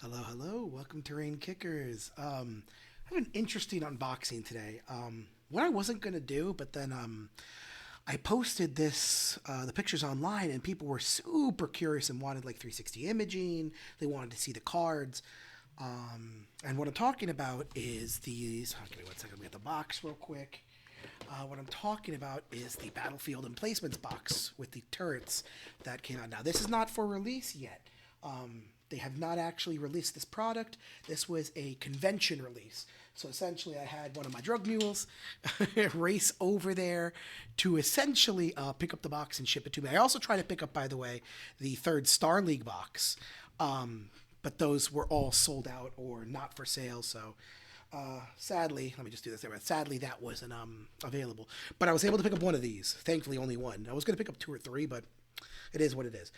Hello, hello. Welcome to Rain Kickers. I have an interesting unboxing today. What I wasn't gonna do, but then I posted the pictures online, and people were super curious and wanted like 360 imaging. They wanted to see the cards. And what I'm talking about is these. Give me one second. Let me get the box real quick. What I'm talking about is the Battlefield Emplacements box with the turrets that came out. Now, this is not for release yet. They have not actually released this product. This was a convention release. So essentially, I had one of my drug mules race over there to essentially pick up the box and ship it to me. I also tried to pick up, by the way, the third Star League box, but those were all sold out or not for sale. So sadly, let me just do this there. Sadly, that wasn't available. But I was able to pick up one of these. Thankfully, only one. I was going to pick up two or three, but it is what it is.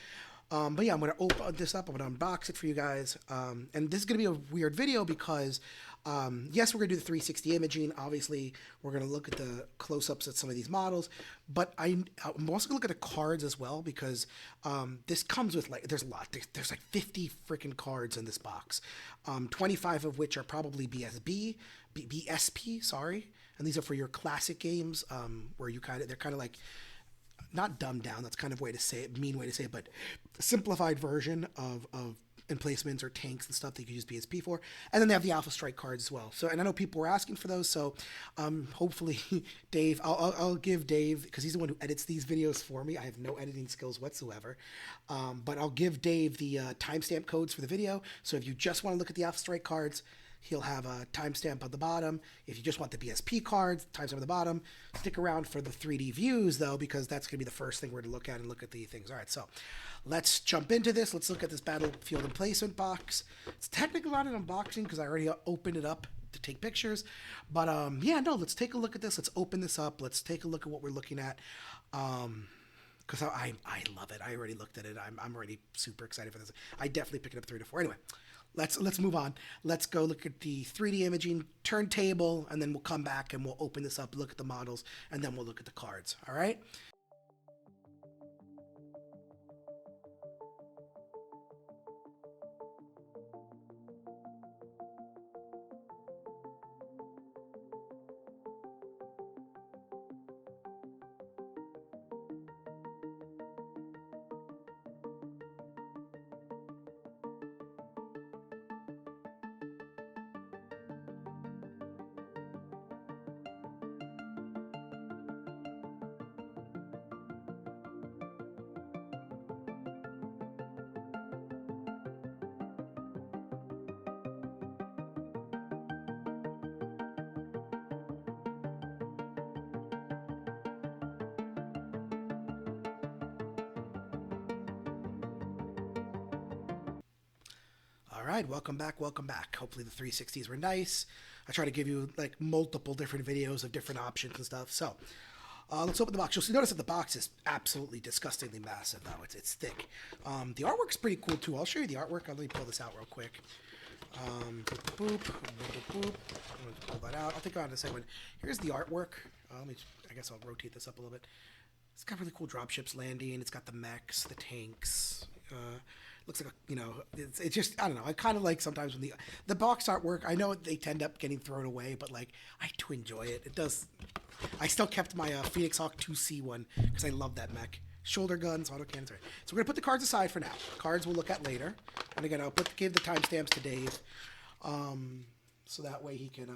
But yeah, I'm going to open this up. I'm going to unbox it for you guys. And this is going to be a weird video because, yes, we're going to do the 360 imaging. Obviously, we're going to look at the close-ups at some of these models. But I'm also going to look at the cards as well because this comes with, like, there's a lot. There's like 50 freaking cards in this box. 25 of which are probably BSP, sorry. And these are for your classic games where they're kind of like, not dumbed down, that's kind of way to say it, mean way to say it, but simplified version of emplacements or tanks and stuff that you can use BSP for. And then they have the Alpha Strike cards as well. So, and I know people were asking for those, so hopefully Dave, I'll give Dave, because he's the one who edits these videos for me. I have no editing skills whatsoever. But I'll give Dave the timestamp codes for the video. So if you just want to look at the Alpha Strike cards, he'll have a timestamp on the bottom. If you just want the BSP cards, timestamp on the bottom. Stick around for the 3D views, though, because that's going to be the first thing we're going to look at and look at the things. All right, so let's jump into this. Let's look at this Battlefield Emplacement box. It's technically not an unboxing because I already opened it up to take pictures. But yeah, no, let's take a look at this. Let's open this up. Let's take a look at what we're looking at. Because I love it. I already looked at it. I'm already super excited for this. I definitely pick it up 3 to 4. Anyway, let's move on. Let's go look at the 3D imaging turntable, and then we'll come back and we'll open this up, look at the models, and then we'll look at the cards. All right. All right, welcome back, welcome back. Hopefully the 360s were nice. I try to give you like multiple different videos of different options and stuff. So let's open the box. You'll notice that the box is absolutely disgustingly massive though. It's thick. The artwork's pretty cool too. I'll show you the artwork. Let me pull this out real quick. Boop, boop, boop, boop. I'm going to pull that out. I'll take it out in a second. Here's the artwork. I guess I'll rotate this up a little bit. It's got really cool dropships landing. It's got the mechs, the tanks. Looks like it's just, I don't know. I kind of like sometimes when the box artwork. I know they tend up getting thrown away, but like I do enjoy it. It does. I still kept my Phoenix Hawk 2C one because I love that mech. Shoulder guns, autocannons. Right. So we're gonna put the cards aside for now. Cards we'll look at later. And again, give the timestamps to Dave, so that way he can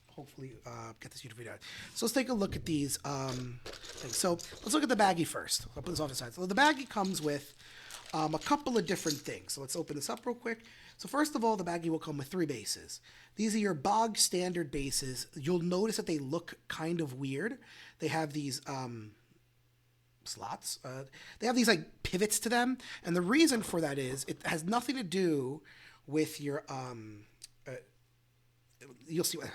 hopefully get this YouTube video out. So let's take a look at these things. So let's look at the baggie first. I'll put this off to the side. So the baggie comes with a couple of different things. So let's open this up real quick. So first of all, the baggie will come with 3 bases. These are your bog standard bases. You'll notice that they look kind of weird. They have these slots. They have these like pivots to them. And the reason for that is it has nothing to do with your you'll see what.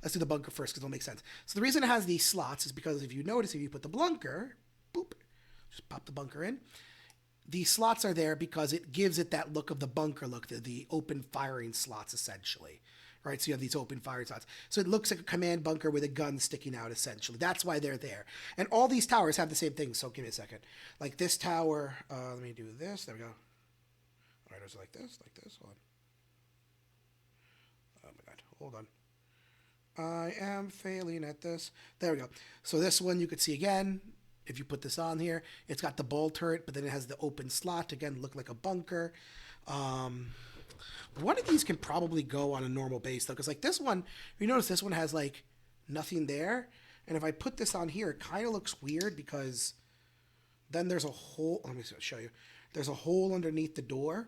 Let's do the bunker first because it'll make sense. So the reason it has these slots is because if you notice, if you put the bunker, boop, just pop the bunker in. These slots are there because it gives it that look of the bunker look, the open firing slots essentially, right? So you have these open firing slots. So it looks like a command bunker with a gun sticking out essentially. That's why they're there. And all these towers have the same thing. So give me a second. Like this tower, let me do this. There we go. All right, it's like this, hold on. my God, hold on. I am failing at this. There we go. So this one you could see again. If you put this on here, it's got the ball turret, but then it has the open slot. Again, look like a bunker. One of these can probably go on a normal base, though, because like this one, you notice this one has like nothing there. And if I put this on here, it kind of looks weird because then there's a hole. Let me show you. There's a hole underneath the door.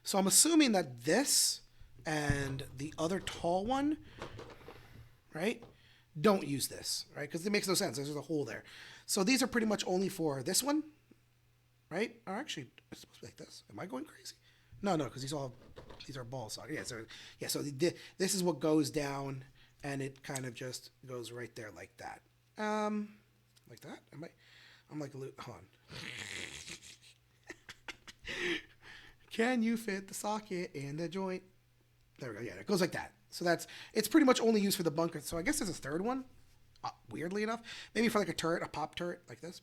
So I'm assuming that this and the other tall one, right, don't use this, right? Because it makes no sense. There's a hole there. So these are pretty much only for this one, right? Or actually, it's supposed to be like this. Am I going crazy? No, because these are ball sockets. So this is what goes down, and it kind of just goes right there like that. Like that? I'm like, hold on. Can you fit the socket in the joint? There we go. Yeah, it goes like that. So it's pretty much only used for the bunker. So I guess there's a third one, weirdly enough. Maybe for like a turret, a pop turret like this.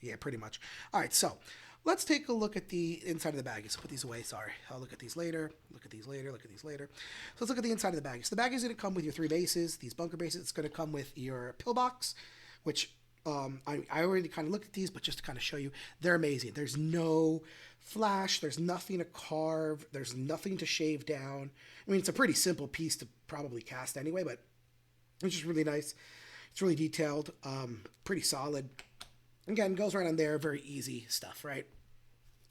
Yeah, pretty much. All right, so let's take a look at the inside of the baggies. Put these away, sorry. I'll look at these later. Look at these later. Look at these later. So let's look at the inside of the baggies. So the baggie is going to come with your 3 bases, these bunker bases. It's going to come with your pillbox, which I already kind of looked at these, but just to kind of show you, they're amazing. There's no flash. There's nothing to carve. There's nothing to shave down. I mean, it's a pretty simple piece to probably cast anyway, but it's just really nice. It's really detailed, pretty solid. Again, goes right on there. Very easy stuff, right?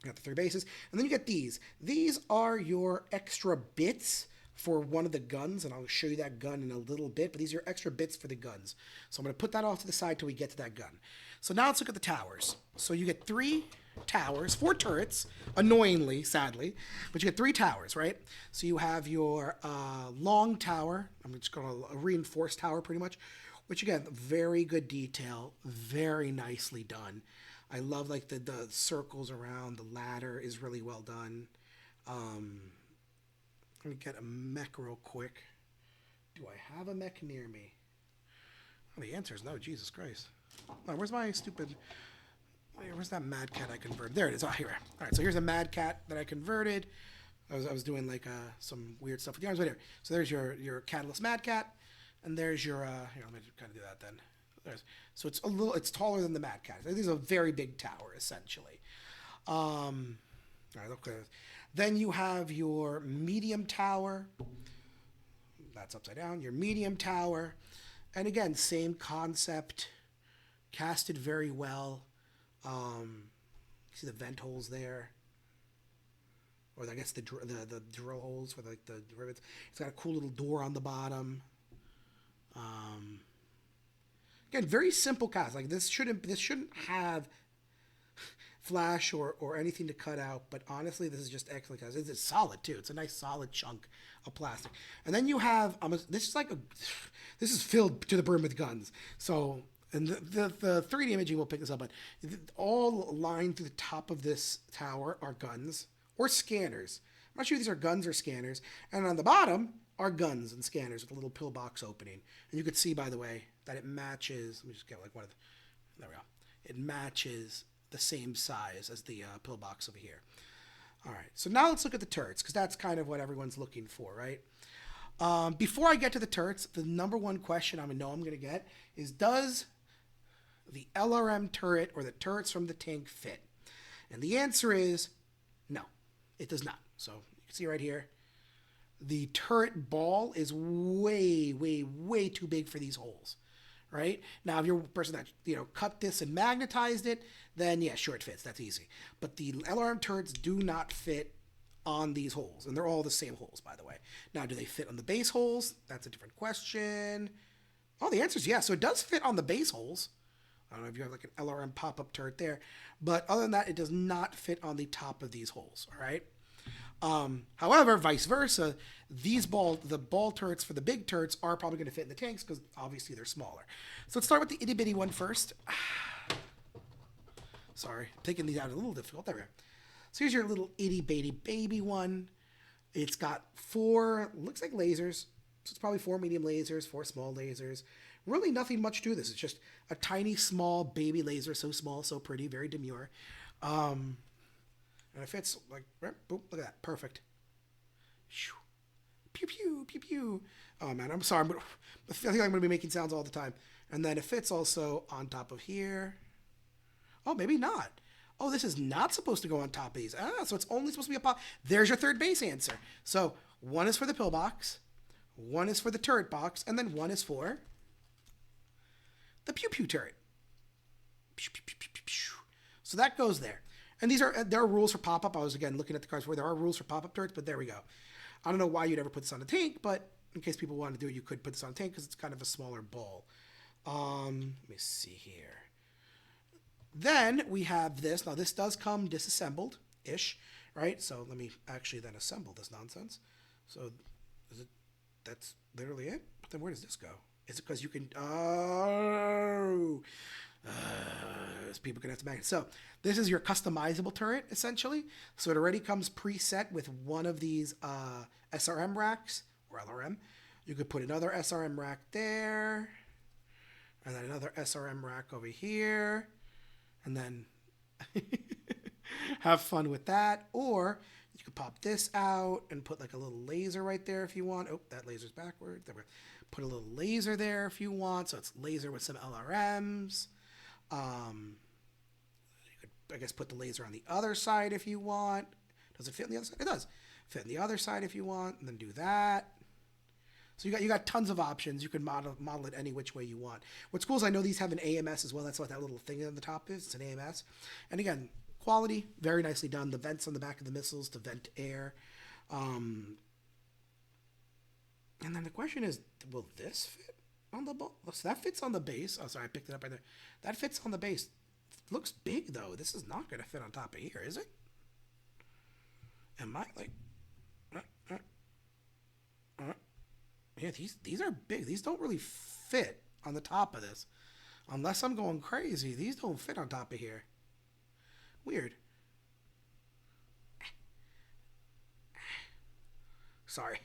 You got the 3 bases. And then you get these. These are your extra bits for one of the guns, and I'll show you that gun in a little bit, but these are extra bits for the guns. So I'm going to put that off to the side till we get to that gun. So now let's look at the towers. So you get 3 towers, 4 turrets, annoyingly, sadly, but you get 3 towers, right? So you have your long tower. I'm just going to a reinforced tower pretty much, which again, very good detail, very nicely done. I love like the circles around, the ladder is really well done. Let me get a mech real quick. Do I have a mech near me? Oh, the answer is no, Jesus Christ. Oh, where's my stupid... Where's that Mad Cat I converted? There it is. Oh, here. All right, so here's a Mad Cat that I converted. I was doing like some weird stuff with the arms right here. So there's your Catalyst Mad Cat, and there's your... here, let me kind of do that then. So it's taller than the Mad Cat. This is a very big tower, essentially. All right, look at this. Then you have your medium tower. That's upside down. Your medium tower. And again, same concept. Casted very well. See the vent holes there. Or I guess the drill holes for like the rivets. It's got a cool little door on the bottom. Again, very simple cast. Like this shouldn't have flash or anything to cut out, but honestly, this is just excellent cast. It's solid too. It's a nice solid chunk of plastic. And then you have this is filled to the brim with guns. So and the 3D imaging will pick this up, but all lined through the top of this tower are guns or scanners. I'm not sure if these are guns or scanners. And on the bottom are guns and scanners with a little pillbox opening. And you could see, by the way, that it matches. Let me just get like one of the. There we go. It matches the same size as the pillbox over here. All right, so now let's look at the turrets, because that's kind of what everyone's looking for, right? Before I get to the turrets, the number one question I know I'm going to get is, does the LRM turret or the turrets from the tank fit? And the answer is no, it does not. So you can see right here, the turret ball is way, way, way too big for these holes. Right? Now, if you're a person that, cut this and magnetized it, then yeah, sure, it fits. That's easy. But the LRM turrets do not fit on these holes. And they're all the same holes, by the way. Now, do they fit on the base holes? That's a different question. Oh, the answer is yes. So it does fit on the base holes. I don't know if you have like an LRM pop-up turret there. But other than that, it does not fit on the top of these holes. All right? However, vice versa, the ball turrets for the big turrets are probably going to fit in the tanks because obviously they're smaller. So let's start with the itty bitty one first. Sorry, taking these out is a little difficult. There we go. So here's your little itty bitty baby one. It's got 4, looks like lasers. So it's probably 4 medium lasers, 4 small lasers. Really nothing much to this. It's just a tiny, small baby laser. So small, so pretty, very demure. And it fits like, right, boom, look at that, perfect. Pew, pew, pew, pew. Oh man, I'm sorry. I think I'm going to be making sounds all the time. And then it fits also on top of here. Oh, maybe not. Oh, this is not supposed to go on top of these. So it's only supposed to be a pop. There's your third base answer. So one is for the pillbox, one is for the turret box, and then one is for the pew pew turret. So that goes there. And there are rules for pop-up. I was, again, looking at the cards where there are rules for pop-up turrets, but there we go. I don't know why you'd ever put this on a tank, but in case people want to do it, you could put this on a tank because it's kind of a smaller ball. Let me see here. Then we have this. Now, this does come disassembled-ish, right? So let me actually then assemble this nonsense. So that's literally it? But then where does this go? Is it because you can... Oh... people can have to make it. So this is your customizable turret, essentially. So it already comes preset with one of these SRM racks, or LRM. You could put another SRM rack there, and then another SRM rack over here, and then have fun with that. Or you could pop this out and put like a little laser right there if you want. Oh, that laser's backwards. Put a little laser there if you want. So it's laser with some LRMs. You could, I guess, put the laser on the other side if you want. Does it fit on the other side? It does. Fit on the other side if you want, and then do that. So you got tons of options. You can model it any which way you want. What's cool is I know these have an AMS as well. That's what that little thing on the top is. It's an AMS. And again, quality, very nicely done. The vents on the back of the missiles to vent air. And then the question is, will this fit on the ball? So that fits on the base. Oh, sorry, I picked it up right there. That fits on the base. It looks big, though. This is not going to fit on top of here, is it? Am I like... Yeah, these are big. These don't really fit on the top of this. Unless I'm going crazy. These don't fit on top of here. Weird. Sorry.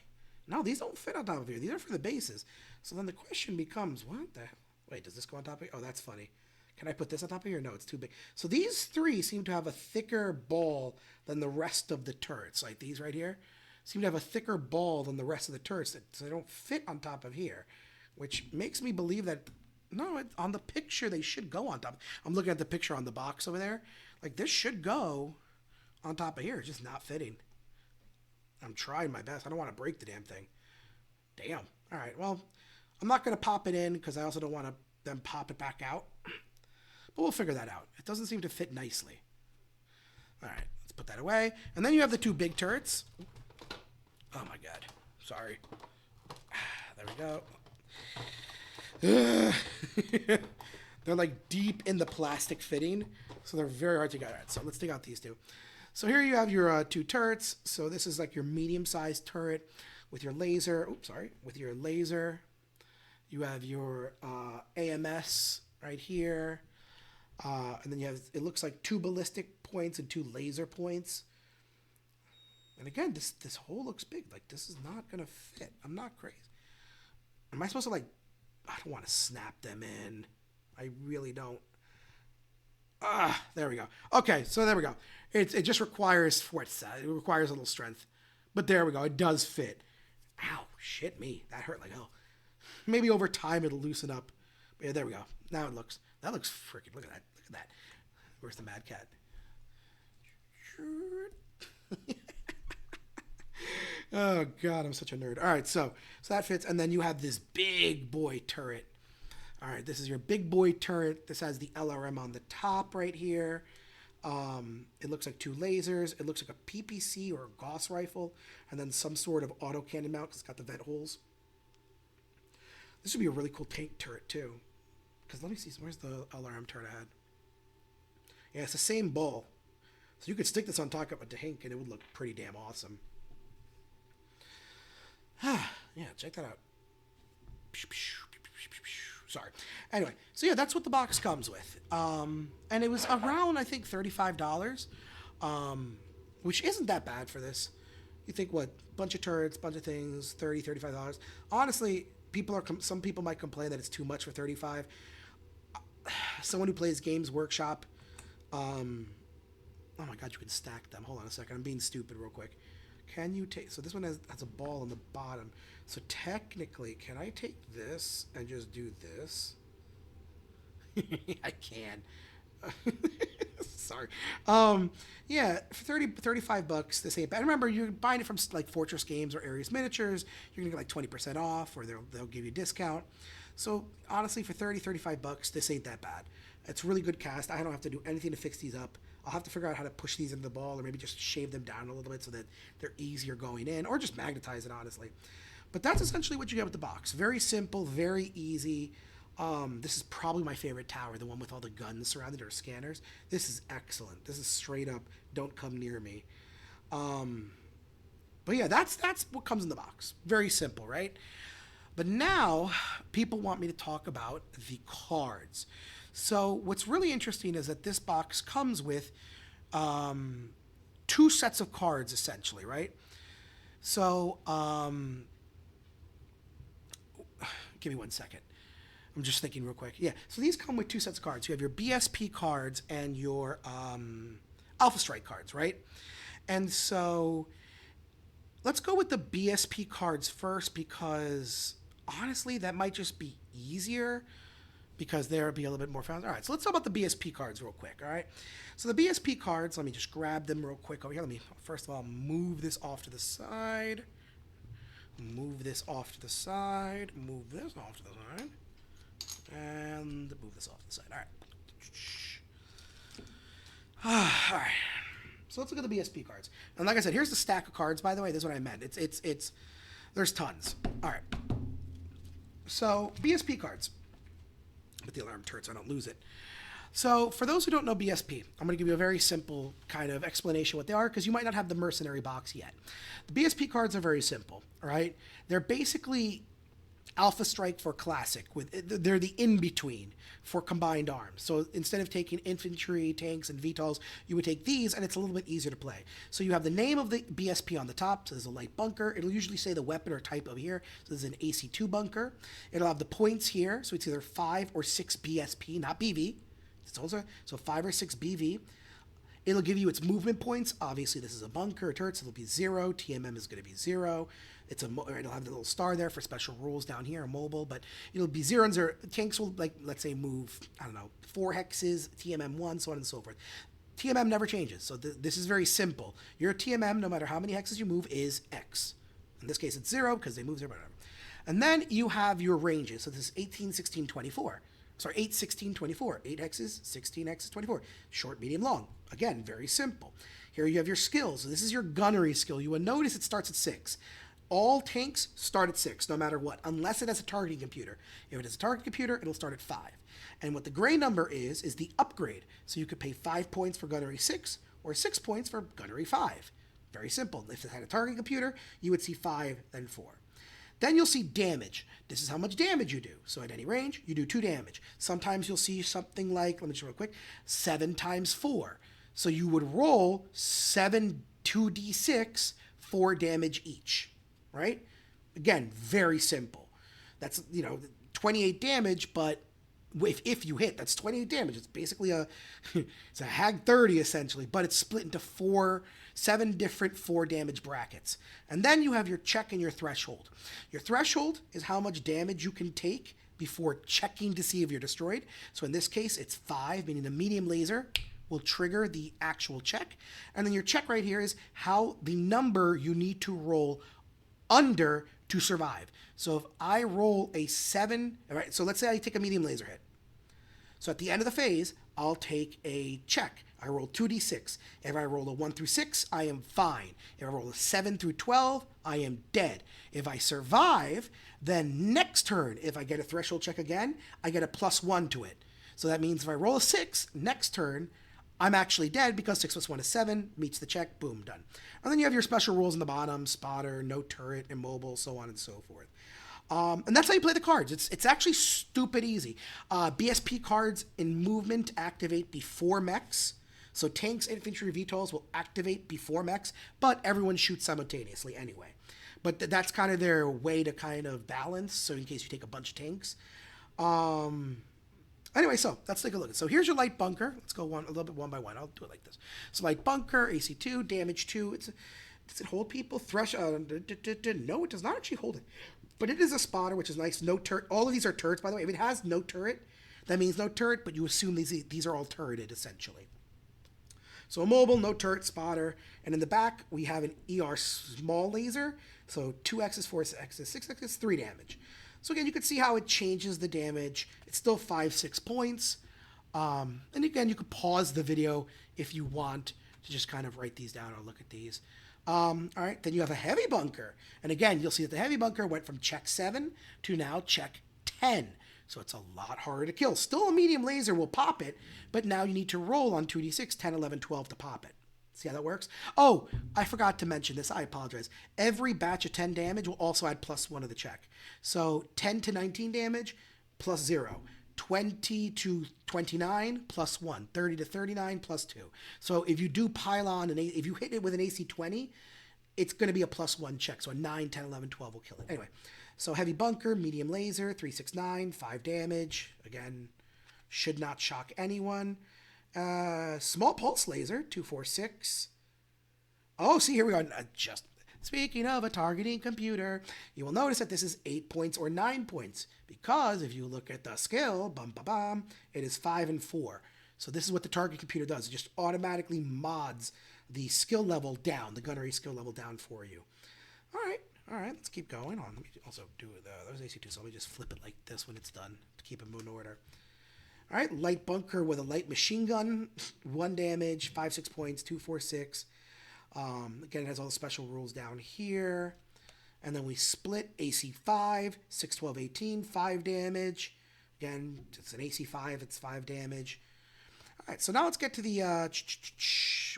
No, these don't fit on top of here. These are for the bases. So then the question becomes, what the... Wait, does this go on top of here? Oh, that's funny. Can I put this on top of here? No, it's too big. So these three seem to have a thicker ball than the rest of the turrets. Like these right here seem to have a thicker ball than the rest of the turrets. So they don't fit on top of here, which makes me believe that, no, on the picture they should go on top. I'm looking at the picture on the box over there. Like this should go on top of here. It's just not fitting. I'm trying my best. I don't want to break the damn thing. Damn. All right. Well, I'm not going to pop it in because I also don't want to then pop it back out. But we'll figure that out. It doesn't seem to fit nicely. All right. Let's put that away. And then you have the two big turrets. Oh, my God. Sorry. There we go. They're like deep in the plastic fitting. So they're very hard to get. All right. So let's take out these two. So here you have your two turrets. So this is like your medium-sized turret with your laser. Oops, sorry. With your laser. You have your AMS right here. And then you have, it looks like 2 ballistic points and 2 laser points. And again, this hole looks big. Like, this is not going to fit. I'm not crazy. Am I supposed to, like, I don't want to snap them in. I really don't. There we go. Okay, so there we go. It just requires forza. It requires a little strength. But there we go. It does fit. Ow, shit me. That hurt like hell. Maybe over time it'll loosen up. But yeah, there we go. Now it looks, that looks freaking, look at that. Look at that. Where's the Mad Cat? Oh, God, I'm such a nerd. All right, so that fits. And then you have this big boy turret. All right, this is your big boy turret. This has the LRM on the top right here. It looks like 2 lasers. It looks like a PPC or a Gauss rifle. And then some sort of autocannon mount because it's got the vent holes. This would be a really cool tank turret, too. Because let me see. Where's the LRM turret I had? Yeah, it's the same ball. So you could stick this on top of a tank and it would look pretty damn awesome. Yeah, check that out. Sorry. Anyway, so yeah, that's what the box comes with. And it was around, I think, $35, which isn't that bad for this. You think, what, bunch of turrets, bunch of things, $30, $35. Honestly, some people might complain that it's too much for $35. Someone who plays Games Workshop, oh my God, you can stack them. Hold on a second. I'm being stupid real quick. Can you take, so this one has a ball on the bottom. So technically, can I take this and just do this? I can. Sorry. Yeah, for 35 bucks, this ain't bad. Remember, you're buying it from like Fortress Games or Ares Miniatures. You're gonna get like 20% off, or they'll give you a discount. So honestly, for 35 bucks, this ain't that bad. It's really good cast. I don't have to do anything to fix these up. I'll have to figure out how to push these into the ball, or maybe just shave them down a little bit so that they're easier going in, or just magnetize it, honestly. But that's essentially what you get with the box. Very simple, very easy. This is probably my favorite tower, the one with all the guns surrounded, or scanners. This is excellent. This is straight up, don't come near me. But yeah, that's what comes in the box. Very simple, right? But now people want me to talk about the cards. So what's really interesting is that this box comes with two sets of cards, essentially, right? So give me 1 second. I'm just thinking real quick. Yeah, so these come with two sets of cards. You have your BSP cards and your Alpha Strike cards, right? And so let's go with the BSP cards first, because honestly, that might just be easier, because there'll be a little bit more fun. All right, so let's talk about the BSP cards real quick, all right? So the BSP cards, let me just grab them real quick over here. Let me, first of all, move this off to the side. Move this off to the side. Move this off to the side. And move this off to the side. All right. All right. So let's look at the BSP cards. And like I said, here's the stack of cards, by the way. This is what I meant. It's there's tons. All right. So BSP cards. But the alarm turns so I don't lose it. So for those who don't know BSP, I'm going to give you a very simple kind of explanation what they are, because you might not have the mercenary box yet. The BSP cards are very simple, all right? They're basically Alpha Strike for Classic. They're the in-between for combined arms. So instead of taking infantry, tanks, and VTOLs, you would take these, and it's a little bit easier to play. So you have the name of the BSP on the top. So there's a light bunker. It'll usually say the weapon or type over here. So this is an AC2 bunker. It'll have the points here. So it's either 5 or 6 BSP, not BV. It's also, so 5 or 6 BV. It'll give you its movement points. Obviously, this is a bunker, a turret, so it'll be 0. TMM is going to be 0. It'll have the little star there for special rules down here, mobile, but it'll be 0 and 0. Tanks will, like, let's say, move, I don't know, 4 hexes, TMM 1, so on and so forth. TMM never changes, so this is very simple. Your TMM, no matter how many hexes you move, is X. In this case, it's 0 because they move 0, whatever. And then you have your ranges. So this is 18, 16, 24. Sorry, 8, 16, 24. 8 hexes, 16 hexes, 24. Short, medium, long. Again, very simple. Here you have your skills. So this is your gunnery skill. You will notice it starts at 6. All tanks start at 6, no matter what, unless it has a targeting computer. If it has a targeting computer, it'll start at 5. And what the gray number is the upgrade. So you could pay 5 points for gunnery 6, or 6 points for gunnery 5. Very simple. If it had a targeting computer, you would see 5, then 4. Then you'll see damage. This is how much damage you do. So at any range, you do 2 damage. Sometimes you'll see something like, let me show real quick, 7 times 4. So you would roll 7 2d6, 4 damage each, right? Again, very simple. That's, 28 damage, but if you hit, that's 28 damage. It's basically it's a Hag 30 essentially, but it's split into 7 different 4 damage brackets. And then you have your check and your threshold. Your threshold is how much damage you can take before checking to see if you're destroyed. So in this case, it's 5, meaning a medium laser will trigger the actual check. And then your check right here is how the number you need to roll under to survive. So if I roll a 7, all right, so let's say I take a medium laser hit. So at the end of the phase, I'll take a check. I roll 2d6. If I roll a 1 through 6, I am fine. If I roll a 7 through 12, I am dead. If I survive, then next turn, if I get a threshold check again, I get a +1 to it. So that means if I roll a 6, next turn, I'm actually dead because 6 plus 1 is 7, meets the check, boom, done. And then you have your special rules in the bottom, spotter, no turret, immobile, so on and so forth. And that's how you play the cards. It's actually stupid easy. BSP cards in movement activate before mechs. So tanks, infantry, VTOLs will activate before mechs, but everyone shoots simultaneously anyway. But that's kind of their way to kind of balance, so in case you take a bunch of tanks. Anyway, so let's take a look. So here's your light bunker. Let's go a little bit one by one. I'll do it like this. So light bunker, AC2, damage 2. Does it hold people? No, it does not actually hold it. But it is a spotter, which is nice. No turret. All of these are turrets, by the way. If it has no turret, that means no turret, but you assume these are all turreted, essentially. So a mobile, no turret, spotter. And in the back, we have an ER small laser. So 2x, 4x, 6x, 3 damage. So again, you can see how it changes the damage. It's still 5-6 points. And again, you could pause the video if you want to just kind of write these down or look at these. All right, then you have a heavy bunker. And again, you'll see that the heavy bunker went from check 7 to now check 10. So it's a lot harder to kill. Still a medium laser will pop it, but now you need to roll on 2d6, 10, 11, 12 to pop it. See how that works? Oh, I forgot to mention this. I apologize. Every batch of 10 damage will also add +1 to the check. So 10 to 19 damage, +0. 20 to 29, +1. 30 to 39, +2. So if you do pile on, if you hit it with an AC 20, it's going to be a +1 check. So a 9, 10, 11, 12 will kill it. Anyway, so heavy bunker, medium laser, 369, 5 damage. Again, should not shock anyone. Small pulse laser, 246. Oh, see, here we go. Speaking of a targeting computer, you will notice that this is 8 points or 9 points, because if you look at the skill, it is 5 and 4. So this is what the target computer does. It just automatically mods the skill level down, the gunnery skill level down for you. All right, let's keep going on. Let me also do those AC2, so let me just flip it like this when it's done to keep them in order. All right, light bunker with a light machine gun, 1 damage, 5-6 points, 246. Again, it has all the special rules down here. And then we split AC 5, 6, 12, 18, 5 damage. Again, it's an AC 5, it's 5 damage. All right, so now let's get to the,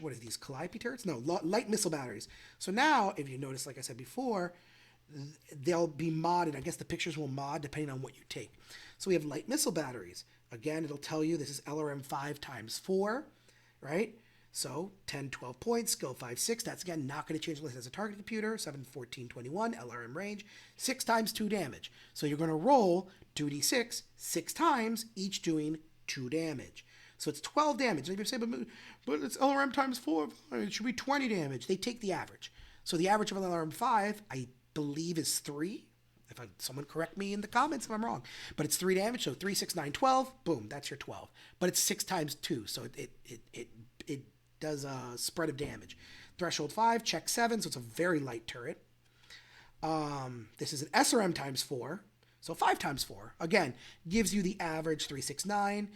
what are these, Calliope turrets? No, light missile batteries. So now, if you notice, like I said before, they'll be modded. I guess the pictures will mod depending on what you take. So we have light missile batteries. Again, it'll tell you this is LRM 5 times 4, right? So 10, 12 points, skill 5, 6. That's again not going to change unless it has a target computer. 7, 14, 21, LRM range, 6 times 2 damage. So you're going to roll 2d6 6 times, each doing 2 damage. So it's 12 damage. Like you say, but it's LRM times 4. It should be 20 damage. They take the average. So the average of an LRM 5, I believe, is 3. Someone correct me in the comments if I'm wrong. But it's 3 damage, so 3, 6, 9, 12. Boom, that's your 12. But it's 6 times 2, so it does a spread of damage. Threshold 5, check 7, so it's a very light turret. This is an SRM times 4, so 5 times 4. Again, gives you the average 3, 6, 9.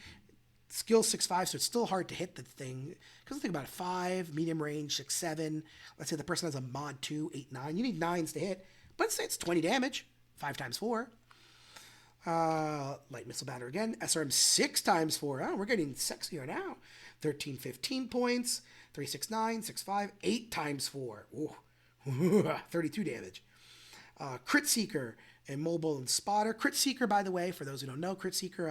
Skill 6, 5, so it's still hard to hit the thing. Because think about it, 5, medium range, 6, 7. Let's say the person has a mod 2, 8, 9. You need 9s to hit, but it's 20 damage. 5 times 4. Light missile battery again. SRM 6 times 4. Oh, we're getting sexier now. 13, 15 points. 3, 6, 9, 6, 5. 8 times 4. Ooh. 32 damage. Crit Seeker, Immobile, and Spotter. Crit Seeker, by the way, for those who don't know, Crit Seeker,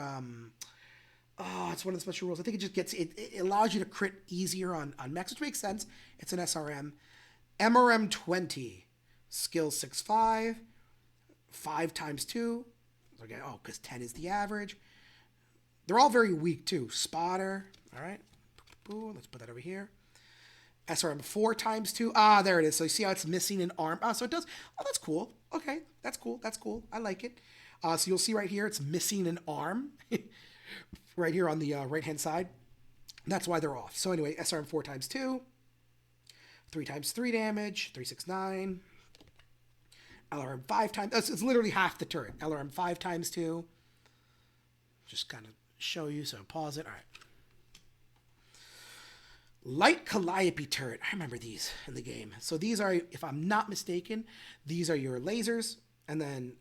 it's one of the special rules. I think it just gets, it allows you to crit easier on mechs, which makes sense. It's an SRM. MRM 20. Skill 6, 5. 5 times 2. Okay, because 10 is the average. They're all very weak, too. Spotter. All right. Let's put that over here. SRM 4 times 2. There it is. So you see how it's missing an arm. So it does. Oh, that's cool. Okay, that's cool. That's cool. I like it. So you'll see right here, it's missing an arm. Right here on the right-hand side. That's why they're off. So anyway, SRM 4 times 2. 3 times 3 damage. 3, 6, 9. LRM 5 times, it's literally half the turret. LRM 5 times 2. Just kind of show you, so pause it. All right. Light Calliope turret. I remember these in the game. So these are, if I'm not mistaken, these are your lasers, and then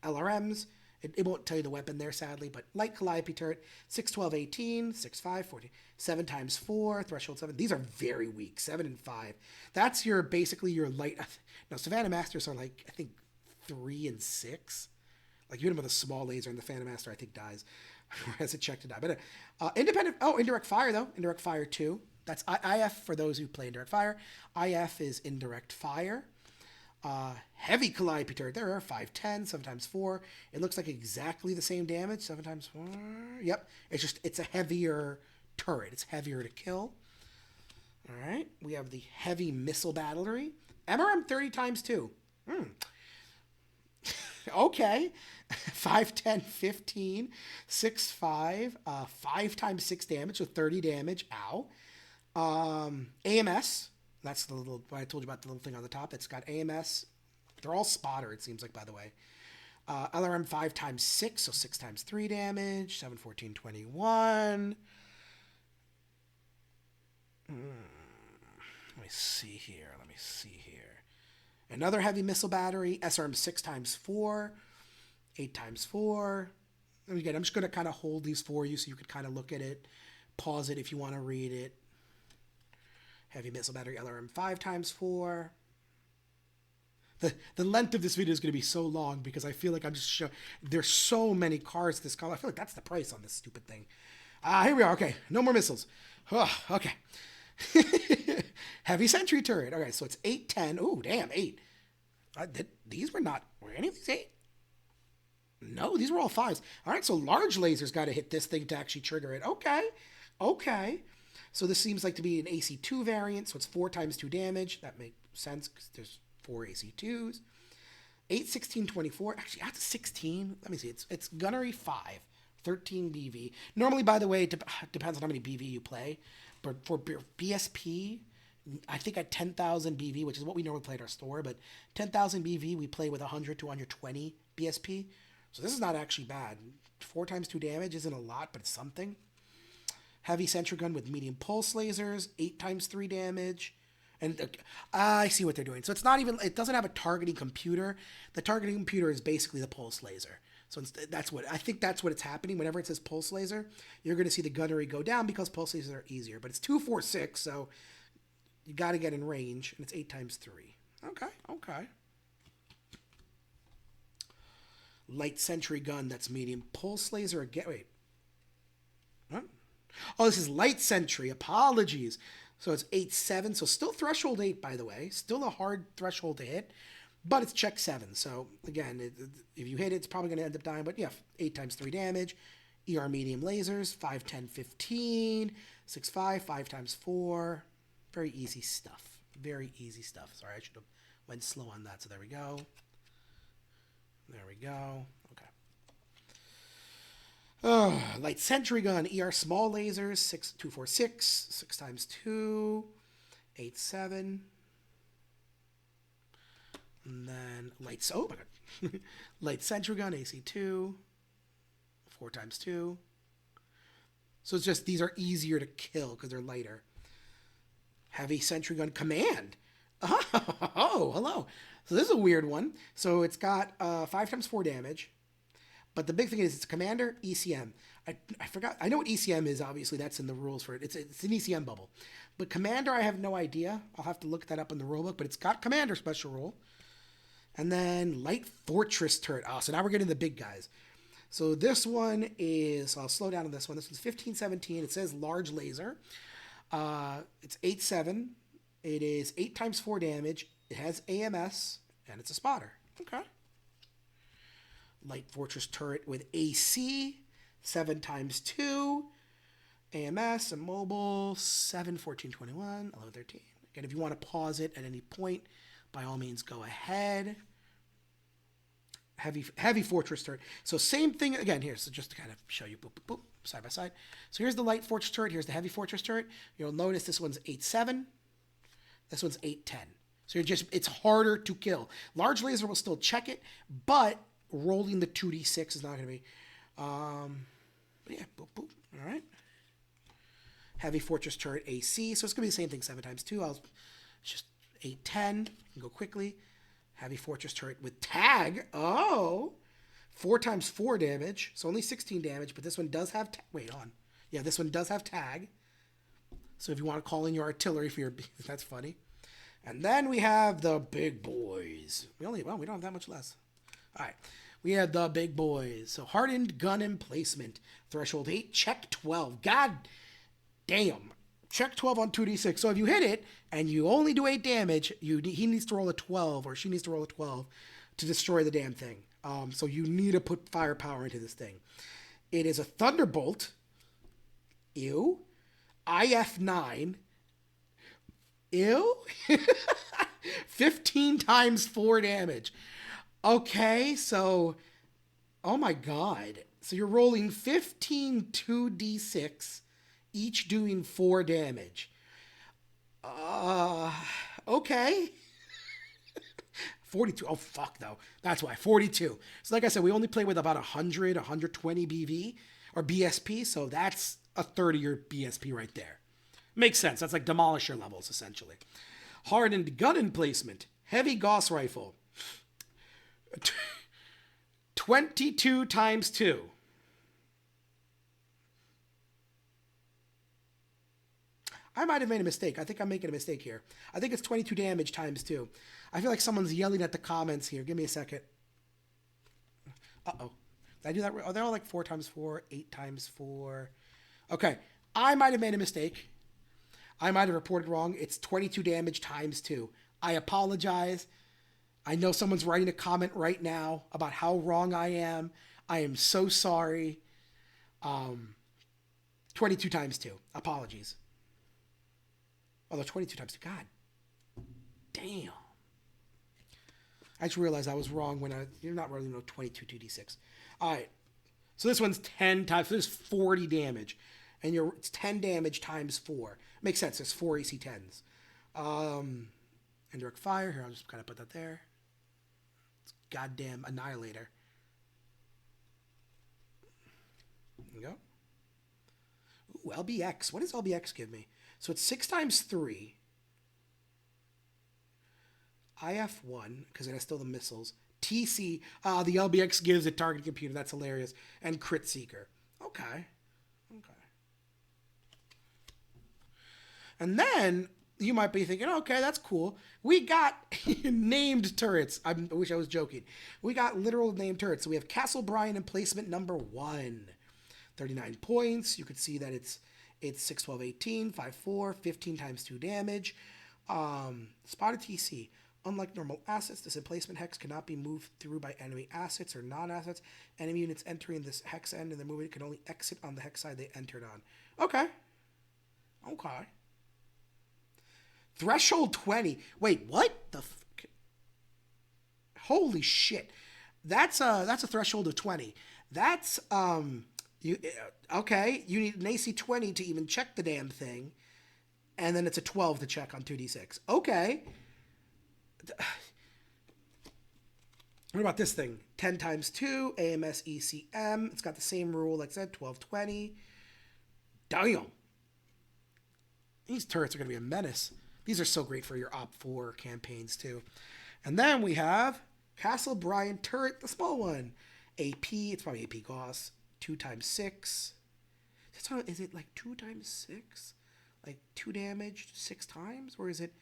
LRMs. It won't tell you the weapon there, sadly, but light Calliope turret, 6, 12, 18, 6, 5, 14, 7 times 4, threshold 7. These are very weak, 7 and 5. That's basically your light. Now, Savannah Masters are like, I think, 3 and 6. Like, you hit him with a small laser, and the Phantom Master, I think, dies. Or has a check to die. But indirect fire, though. Indirect fire, 2. That's IF for those who play indirect fire. IF is indirect fire. Heavy Calliope turret. There are 5, 10, 7 times 4. It looks like exactly the same damage. 7 times 4. Yep. It's a heavier turret. It's heavier to kill. All right. We have the heavy missile battery. MRM 30 times 2. Okay. 5, 10, 15, 6, 5, 5 times 6 damage, so 30 damage. Ow. AMS. That's the little, I told you about the little thing on the top. It's got AMS. They're all spotter, it seems like, by the way. LRM 5 times 6, so 6 times 3 damage. 7, 14, 21. Let me see here. Another heavy missile battery. SRM 6 times 4. 8 times 4. And again, I'm just going to kind of hold these for you so you can kind of look at it. Pause it if you want to read it. Heavy missile battery LRM 5 times 4. The length of this video is going to be so long because I feel like I'm just showing. There's so many cards this color. I feel like that's the price on this stupid thing. Here we are. Okay, no more missiles. Oh, okay. Heavy sentry turret. Okay, so it's 8, 10. Oh, damn, 8. These were not. Were any of these 8? No, these were all 5s. All right, so large lasers got to hit this thing to actually trigger it. Okay. So this seems like to be an AC2 variant, so it's 4 times 2 damage. That makes sense because there's 4 AC2s. 8, 16, 24. Actually, that's 16. Let me see. It's gunnery 5. 13 BV. Normally, by the way, it depends on how many BV you play. But for BSP, I think at 10,000 BV, which is what we normally play at our store, but 10,000 BV, we play with 100 to 120 BSP. So this is not actually bad. 4 times 2 damage isn't a lot, but it's something. Heavy sentry gun with medium pulse lasers, 8 times 3 damage. And I see what they're doing. So it's not even, it doesn't have a targeting computer. The targeting computer is basically the pulse laser. So I think that's what it's happening. Whenever it says pulse laser, you're going to see the gunnery go down because pulse lasers are easier. But it's 2, 4, 6, so you got to get in range, and it's 8 times 3. Okay. Light sentry gun, that's medium pulse laser again. Wait. What? Oh, this is light sentry. Apologies. So it's 8, 7. So still threshold 8, by the way. Still a hard threshold to hit. But it's check 7. So again, if you hit it, it's probably going to end up dying. But yeah, 8 times 3 damage. ER medium lasers. 5, 10, 15. 6, 5. 5 times 4. Very easy stuff. Sorry, I should have went slow on that. So there we go. Okay. Oh, light sentry gun, ER small lasers, 6, 2, 4, 6, 6 times 2, 8, 7. And then oh my god. Light sentry gun, AC2, 4 times 2. So it's just, these are easier to kill because they're lighter. Heavy sentry gun command. Oh, hello. So this is a weird one. So it's got 5 times 4 damage. But the big thing is it's commander, ECM. I forgot. I know what ECM is, obviously. That's in the rules for it. It's an ECM bubble. But commander, I have no idea. I'll have to look that up in the rulebook. But it's got commander special rule. And then light fortress turret. Oh, so now we're getting the big guys. So this one is, I'll slow down on this one. This one's 15, 17. It says large laser. It's 8, 7. It is 8 times 4 damage. It has AMS, and it's a spotter. Okay. Light fortress turret with AC, 7 times 2. AMS, and mobile, 7, 14, 21, 11, 13. Again, if you want to pause it at any point, by all means, go ahead. Heavy fortress turret. So same thing again here. So just to kind of show you, boop, boop, boop, side by side. So here's the light fortress turret. Here's the heavy fortress turret. You'll notice this one's 8, 7. This one's 8, 10. So it's harder to kill. Large laser will still check it, but rolling the 2d6 is not going to be. But yeah, boop, boop. All right. Heavy fortress turret AC. So it's going to be the same thing, 7 times 2. It's just 8, 10. You can go quickly. Heavy fortress turret with tag. Oh. 4 times 4 damage. So only 16 damage, but this one does have wait on. Yeah, this one does have tag. So if you want to call in your artillery for your that's funny. And then we have the big boys. We don't have that much less. All right. We have the big boys. So hardened gun emplacement. Threshold 8, check 12. God damn. Check 12 on 2d6. So if you hit it and you only do 8 damage, he needs to roll a 12 or she needs to roll a 12 to destroy the damn thing. So you need to put firepower into this thing. It is a Thunderbolt. Ew. IF9. Ew. 15 times 4 damage. Okay, so, oh my god. So you're rolling 15 2d6, each doing 4 damage. Okay. 42. Oh, fuck, though. That's why. 42. So, like I said, we only play with about 100, 120 BV or BSP. So, that's a third of your BSP right there. Makes sense. That's like Demolisher levels, essentially. Hardened gun emplacement. Heavy Gauss rifle. 22 times 2. I might have made a mistake. I think I'm making a mistake here. I think it's 22 damage times 2. I feel like someone's yelling at the comments here. Give me a second. Uh-oh. Did I do that? Oh, they're all like 4 times 4, 8 times 4. Okay. I might have made a mistake. I might have reported wrong. It's 22 damage times 2. I apologize. I know someone's writing a comment right now about how wrong I am. I am so sorry. 22 times 2. Apologies. Although 22 times 2. God damn. I just realized I was wrong when you're not rolling 22 2d6. All right. So this one's 10 times. So this is 40 damage. And it's 10 damage times 4. Makes sense. There's 4 AC 10s. Indirect fire. Here, I'll just kind of put that there. It's goddamn annihilator. There we go. Ooh, LBX. What does LBX give me? So it's 6 times 3. IF1, because it has still the missiles. TC, the LBX gives a target computer. That's hilarious. And Crit Seeker. Okay. And then you might be thinking, okay, that's cool. We got named turrets. I wish I was joking. We got literal named turrets. So we have Castle Bryan Emplacement number 1. 39 points. You could see that it's 6, 12, 18, 5, 4, 15 times 2 damage. Spotted TC. Unlike normal assets, this emplacement hex cannot be moved through by enemy assets or non-assets. Enemy units entering this hex end and their movement can only exit on the hex side they entered on. Okay. Threshold 20. Wait, what the fuck? Holy shit. That's a threshold of 20. That's you need an AC 20 to even check the damn thing. And then it's a 12 to check on 2d6. Okay. What about this thing? 10 times 2, AMS ECM. It's got the same rule, like I said, 12, 20. Damn. These turrets are going to be a menace. These are so great for your Op 4 campaigns, too. And then we have Castle Bryan turret, the small one. AP, it's probably AP Gauss. 2 times 6. Is it like 2 times 6? Like 2 damage 6 times? Or is it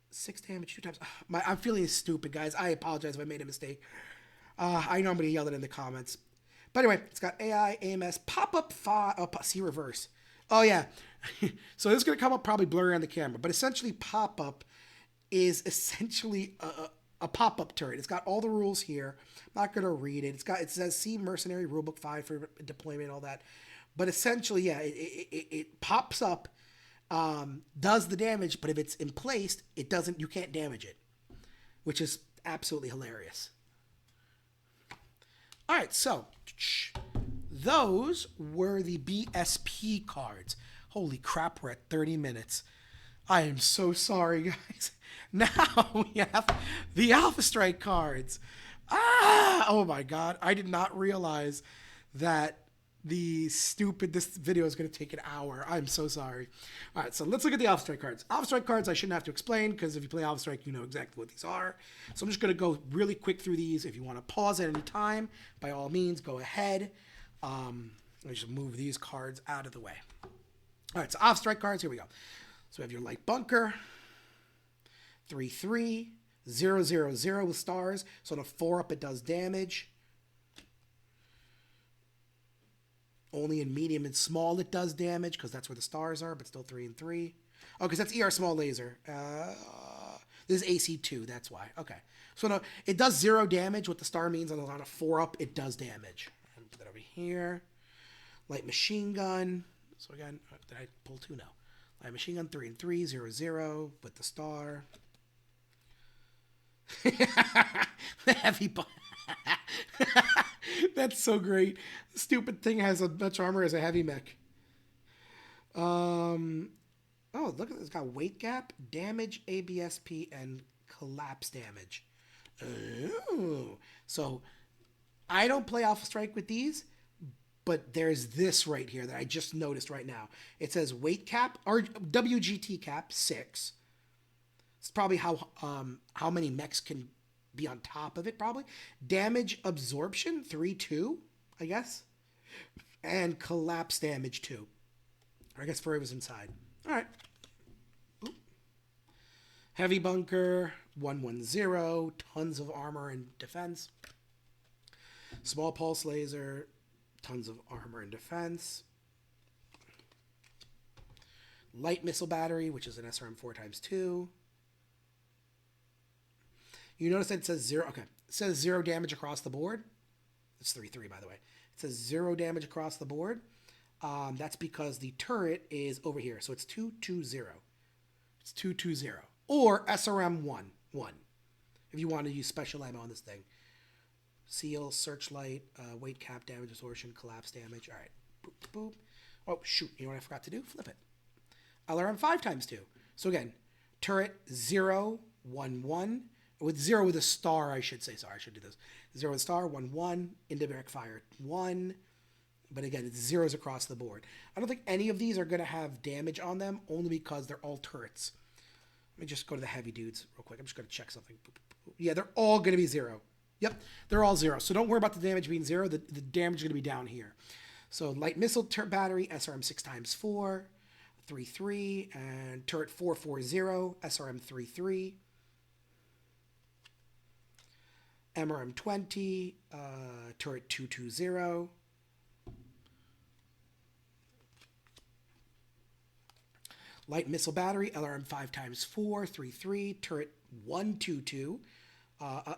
6 damage 2 times? I'm feeling stupid, guys. I apologize if I made a mistake. I know I'm going to yell it in the comments. But anyway, it's got AI, AMS, pop-up, see reverse. Oh, yeah. So this is going to come up probably blurry on the camera. But essentially, pop-up is essentially a pop-up turret. It's got all the rules here. I'm not going to read it. It says see Mercenary Rulebook 5 for deployment, all that. But essentially, yeah, it pops up, does the damage, but if it's emplaced, it doesn't. You can't damage it, which is absolutely hilarious. All right, so those were the BSP cards. Holy crap, we're at 30 minutes. I am so sorry, guys. Now we have the Alpha Strike cards. Oh my God. I did not realize that this video is going to take an hour. I'm so sorry. All right, so let's look at the Alpha Strike cards. Alpha Strike cards I shouldn't have to explain because if you play Alpha Strike, you know exactly what these are. So I'm just going to go really quick through these. If you want to pause at any time, by all means, go ahead. Let me just move these cards out of the way. All right, so Alpha Strike cards, here we go. So we have your Light Bunker, 3/3, 0/0/0 with stars. So on a 4-up, it does damage. Only in medium and small it does damage because that's where the stars are, but still 3 and 3. Oh, because that's ER small laser. This is AC 2, that's why. Okay. So no, it does 0 damage. What the star means on a 4-up, it does damage. Put that over here. Light machine gun. So again, did I pull 2? No. Light machine gun 3 and 3, 0, 0 with the star. The heavy bomb. That's so great. The stupid thing has as much armor as a heavy mech. Oh, look at this. It's got weight gap, damage, ABSP, and collapse damage. Oh. So I don't play Alpha Strike with these, but there's this right here that I just noticed right now. It says weight cap or WGT cap 6. It's probably how many mechs can be on top of it, probably. Damage absorption 3-2, I guess. And collapse damage 2. Or I guess 4 was inside. All right. Oop. Heavy bunker 110, tons of armor and defense. Small pulse laser, tons of armor and defense. Light missile battery, which is an SRM 4x2. You notice that it says 0. Okay. It says 0 damage across the board. It's 3-3, by the way. It says 0 damage across the board. That's because the turret is over here. So it's 2-2-0. It's 2-2-0. Or SRM 1-1. If you want to use special ammo on this thing. Seal, searchlight, weight cap, damage absorption, collapse damage. All right. Boop, boop. Oh, shoot. You know what I forgot to do? Flip it. LRM 5x2. So again, turret 0, 1-1. With 0 with a star, I should say. Sorry, I should do this. 0 with a star, 1-1. Indirect fire 1. But again, it's zeros across the board. I don't think any of these are going to have damage on them, only because they're all turrets. Let me just go to the heavy dudes real quick. I'm just going to check something. Yeah, they're all going to be 0. Yep, they're all 0. So don't worry about the damage being 0. The damage is going to be down here. So light missile battery, SRM 6x4, 3-3, and turret 440, SRM 3-3. MRM 20, turret 220. Light missile battery, LRM 5x4, 3-3, turret 122.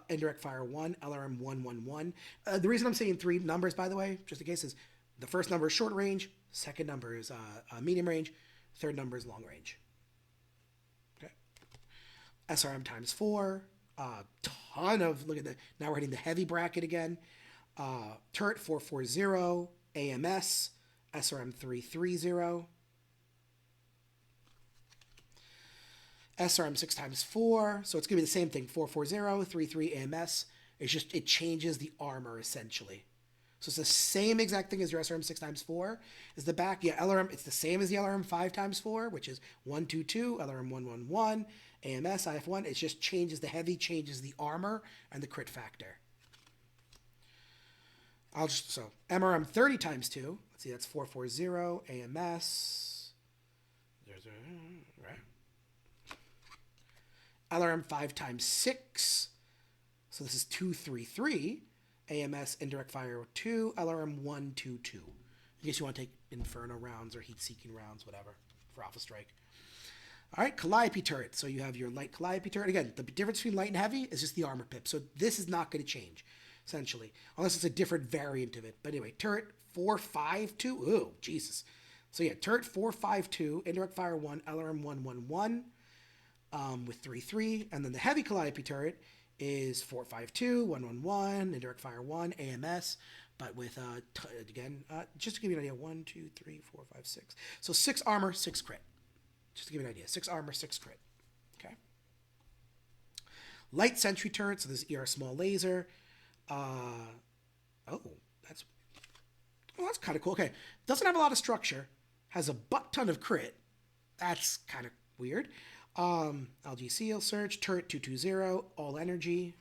Indirect fire 1, LRM 111. The reason I'm saying 3 numbers, by the way, just in case, is the first number is short range, second number is medium range, third number is long range. Okay. SRM times 4, ton of, look at that, now we're hitting the heavy bracket again. Turret 440, AMS, SRM 330. SRM 6x4, so it's going to be the same thing, 440, 33 AMS. It's just, it changes the armor, essentially. So it's the same exact thing as your SRM 6x4. Is the back, yeah, LRM, it's the same as the LRM 5x4, which is 122, LRM 111, AMS, IF1. It just changes, the heavy changes the armor and the crit factor. So MRM 30x2, let's see, that's 440, AMS. Right. LRM 5x6, so this is 233, AMS indirect fire 2, LRM 122. In case you want to take Inferno rounds or heat-seeking rounds, whatever, for Alpha Strike. All right, Calliope turret. So you have your light Calliope turret. Again, the difference between light and heavy is just the armor pip. So this is not going to change, essentially, unless it's a different variant of it. But anyway, turret 452. Ooh, Jesus. So yeah, turret 452, indirect fire 1, LRM 111. With 3-3, and then the heavy Calliope turret is 452, 111, indirect fire 1, AMS, but with, again, just to give you an idea, 1, 2, 3, 4, 5, 6. So 6 armor, 6 crit. Just to give you an idea, 6 armor, 6 crit. Okay. Light sentry turret, so this is ER small laser. That's kind of cool. Okay, doesn't have a lot of structure, has a butt ton of crit. That's kind of weird. LG Seal Search, Turret 220, All Energy.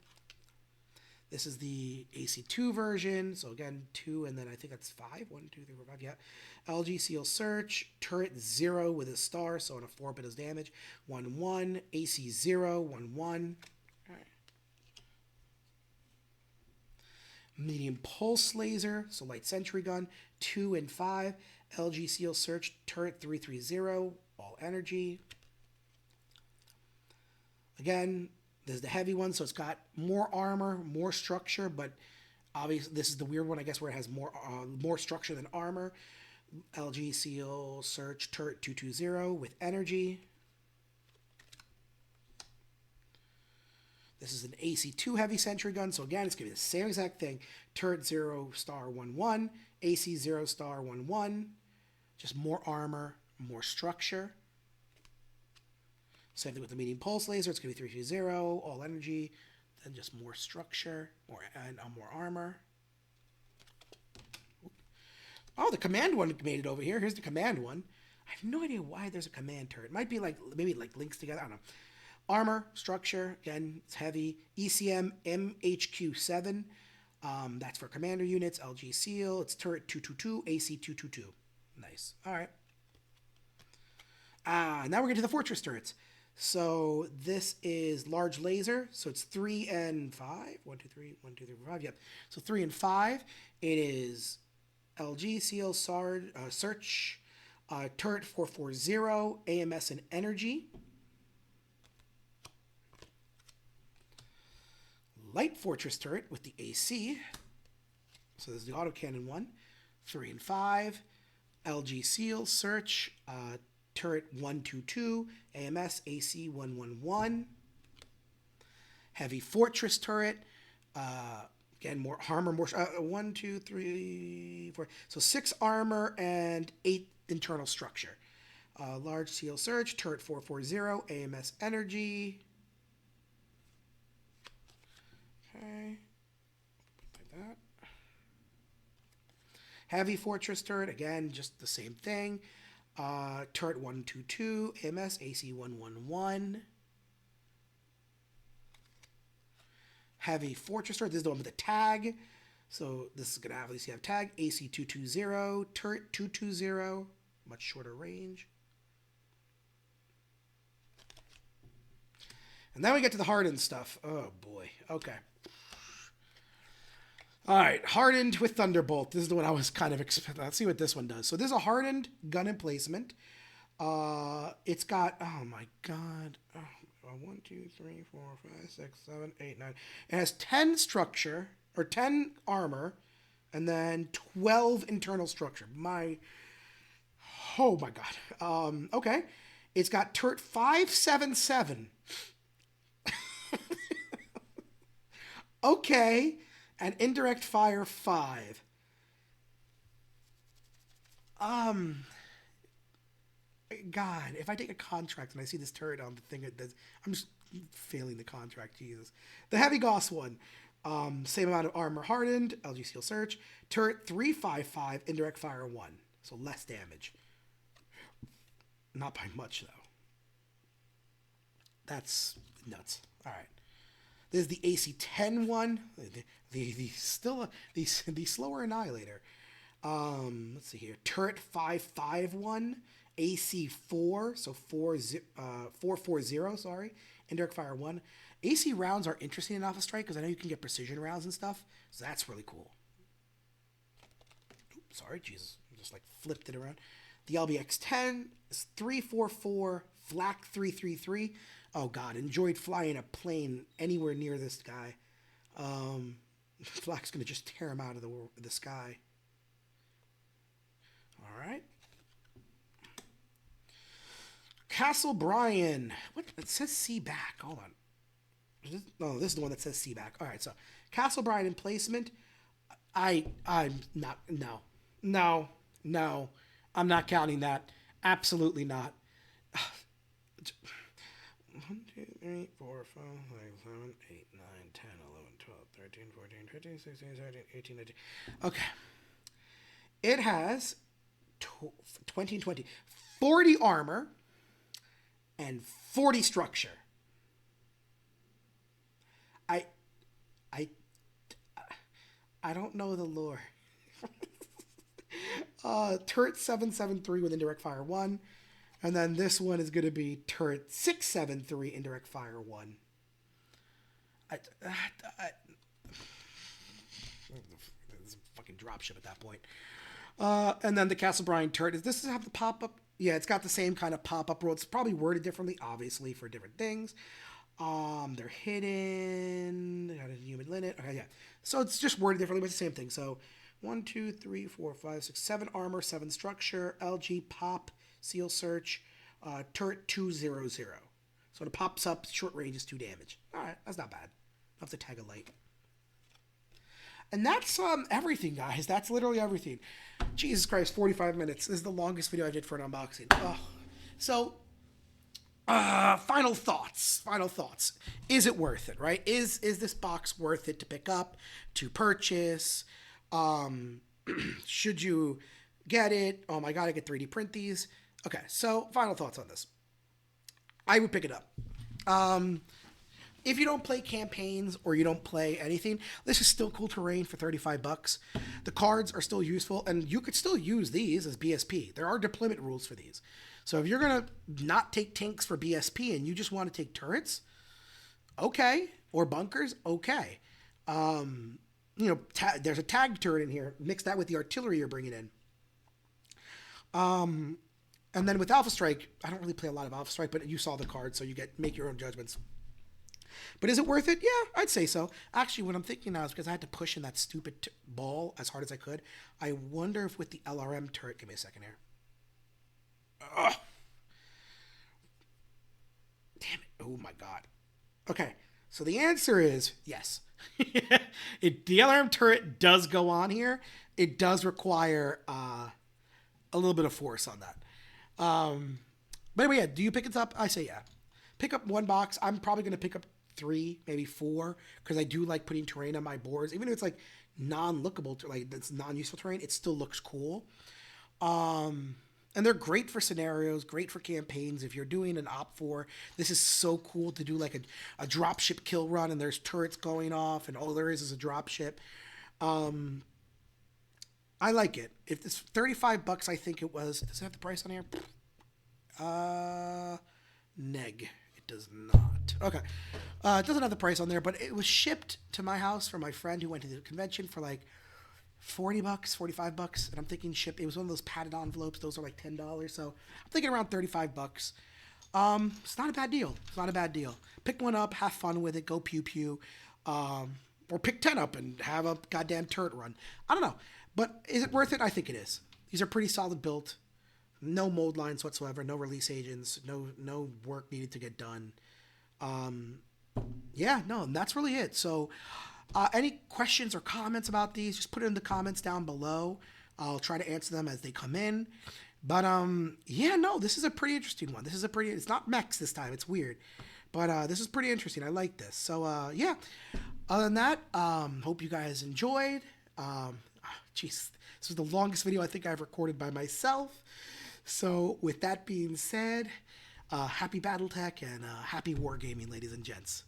This is the AC2 version. So again, 2 and then I think that's 5. 1, 2, 3, 4, 5. Yeah. LG Seal Search, Turret 0 with a star. So on a 4 bit of damage. 1, 1. AC 0, 1, 1. All right. Medium Pulse Laser. So Light Sentry Gun. 2 and 5. LG Seal Search, Turret 330, All Energy. Again, there's the heavy one, so it's got more armor, more structure, but obviously this is the weird one, I guess, where it has more structure than armor. LG Seal Search Turret 220 with energy. This is an AC2 heavy sentry gun, so again, it's going to be the same exact thing. Turret 0 star 1-1, AC 0 star 1-1, just more armor, more structure. Same thing with the medium pulse laser, it's going to be 320, all energy, then just more structure, and more armor. Oh, the command one made it over here. Here's the command one. I have no idea why there's a command turret. It might be like, maybe like links together, I don't know. Armor, structure, again, it's heavy. ECM MHQ7, that's for commander units. LG Seal, it's turret 222, AC 222. Nice. All right. Now we're getting to the fortress turrets. So this is large laser. So it's 3 and 5. 1, 2, 3, 1, 2, 3, 4, 5. Yep. So 3 and 5. It is LG Seal Search, turret 440, AMS and energy. Light fortress turret with the AC. So this is the autocannon one. 3 and 5. LG Seal Search, turret 122, AMS AC 111. Heavy fortress turret. Again, more armor, more 1, 2, 3, 4. So 6 armor and 8 internal structure. Large Seal Search, turret 440, AMS energy. Okay, like that. Heavy fortress turret, again, just the same thing. Turret 122, AMS, AC 111. Heavy fortress turret, this is the one with the tag. So this is going to obviously have tag. AC 220, turret 220, much shorter range. And then we get to the hardened stuff. Oh boy, okay. All right, hardened with Thunderbolt. This is the one I was kind of expecting. Let's see what this one does. So this is a hardened gun emplacement. It's got, oh my god, 1, 2, 3, 4, 5, 6, 7, 8, 9. It has 10 structure, or 10 armor, and then 12 internal structure. Oh my god. Okay. It's got turret 577. Okay. And indirect fire 5. God, if I take a contract and I see this turret on the thing, I'm just failing the contract. Jesus. The heavy Gauss one, same amount of armor hardened. LG Steel Search, turret 355, indirect fire 1, so less damage. Not by much though. That's nuts. All right. This is the AC 10 one. The slower annihilator. Let's see here. Turret 551, AC 4, so 440, sorry. Indirect fire 1. AC rounds are interesting enough to strike because I know you can get precision rounds and stuff. So that's really cool. Oops, sorry, Jesus. I just like flipped it around. The LBX 10 is 344, flak 333. Oh god, enjoyed flying a plane anywhere near this guy. Flak's gonna just tear him out of the sky. All right. Castle Bryan. What? It says C back. Hold on. No, this is the one that says C back. All right. So Castle Bryan emplacement. I'm not. No. I'm not counting that. Absolutely not. 1, 2, 3, 4, 5, 6, 7, 8, 9, 10, 11, 12, 13, 14, 15, 16, 17, 18, 19. Okay. It has 20, 40 armor and 40 structure. I don't know the lore. Turret 773 with indirect fire 1. And then this one is going to be turret 673, indirect fire 1. It's a fucking dropship at that point. And then the Castle Bryan turret. Does this have the pop-up? Yeah, it's got the same kind of pop-up roll. It's probably worded differently, obviously, for different things. They're hidden. They got a human limit. Okay, yeah. So it's just worded differently, but it's the same thing. So 1, 2, 3, 4, 5, 6, 7 armor, 7 structure, LG pop, seal search, turret 200. So when it pops up, short range is 2 damage. Alright, that's not bad. I'll have to tag a light. And that's everything, guys. That's literally everything. Jesus Christ, 45 minutes. This is the longest video I did for an unboxing. Oh. So, final thoughts. Final thoughts. Is it worth it, right? Is this box worth it to pick up, to purchase? Should you get it? Oh my god, I get 3D print these. Okay, so final thoughts on this. I would pick it up. If you don't play campaigns or you don't play anything, this is still cool terrain for 35 bucks. The cards are still useful, and you could still use these as BSP. There are deployment rules for these. So if you're going to not take tanks for BSP and you just want to take turrets, okay, or bunkers, okay. There's a tag turret in here. Mix that with the artillery you're bringing in. And then with Alpha Strike, I don't really play a lot of Alpha Strike, but you saw the card, so you make your own judgments. But is it worth it? Yeah, I'd say so. Actually, what I'm thinking now is because I had to push in that stupid ball as hard as I could. I wonder if with the LRM turret, give me a second here. Ugh. Damn it. Oh my god. Okay, so the answer is yes. The LRM turret does go on here. It does require a little bit of force on that. But anyway, yeah, do you pick it up? I say yeah. Pick up 1 box. I'm probably going to pick up 3, maybe 4, because I do like putting terrain on my boards. Even if it's like non-lookable, like it's non-useful terrain, it still looks cool. And they're great for scenarios, great for campaigns. If you're doing an Op4, this is so cool to do like a dropship kill run and there's turrets going off and all there is a dropship. I like it. If it's 35 bucks, I think it was. Does it have the price on here? Neg. It does not. Okay. It doesn't have the price on there, but it was shipped to my house from my friend who went to the convention for like 40 bucks, 45 bucks. And I'm thinking it was one of those padded envelopes. Those are like $10. So I'm thinking around 35 bucks. It's not a bad deal. It's not a bad deal. Pick one up, have fun with it, go pew pew. Or pick 10 up and have a goddamn turret run. I don't know. But is it worth it? I think it is. These are pretty solid built. No mold lines whatsoever. No release agents. No work needed to get done. Yeah, no, and that's really it. So any questions or comments about these, just put it in the comments down below. I'll try to answer them as they come in. But yeah, no, this is a pretty interesting one. It's not mechs this time. It's weird. But this is pretty interesting. I like this. So yeah, other than that, hope you guys enjoyed. Jeez, this was the longest video I think I've recorded by myself. So with that being said, happy Battletech and happy wargaming, ladies and gents.